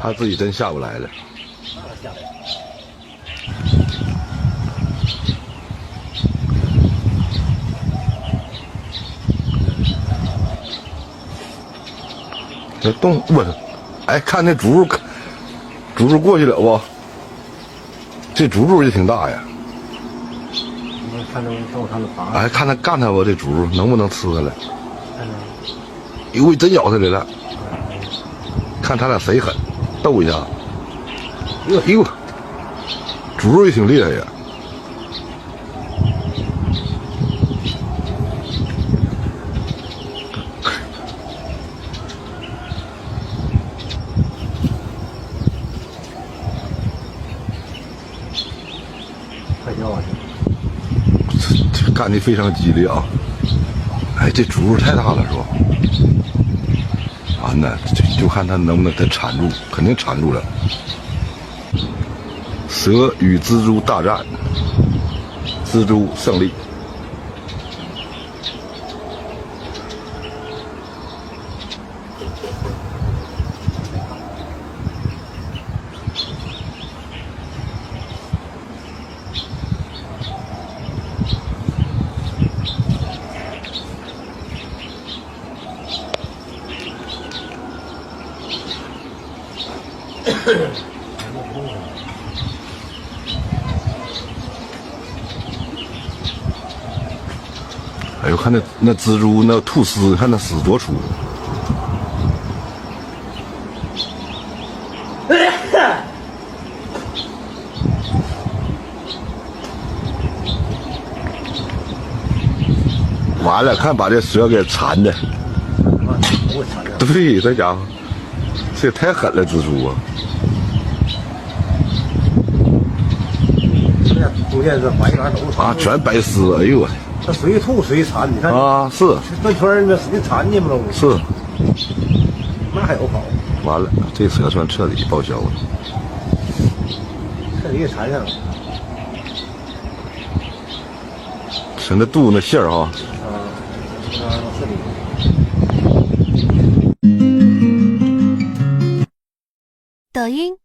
他自己真下不来了。下来。这动我，哎，看那猪过去了不？这猪也挺大呀。看着到他的爬。哎，看他干他吧，这猪能不能吃他来？看着。呦，真咬他来了！看他俩谁狠，斗一下。哎呦，猪也挺厉害呀。快掉下去！这干的非常激烈啊！哎，这猪太大了是吧？完了，就看他能不能给缠住，肯定缠住了。蛇与蜘蛛大战，蜘蛛胜利。哎呦，看那蜘蛛那吐丝，看那丝多粗！完了，看把这蛇给缠的。对，这家伙，这也太狠了，蜘蛛啊！中间这白杆都是啊，全白丝，哎呦我！这随吐随缠，你看啊，是转圈儿那使劲缠你们了，是，那还有跑？完了，这蛇算彻底报销了，彻底给缠上了。是那肚子那馅儿哈。是的。抖音。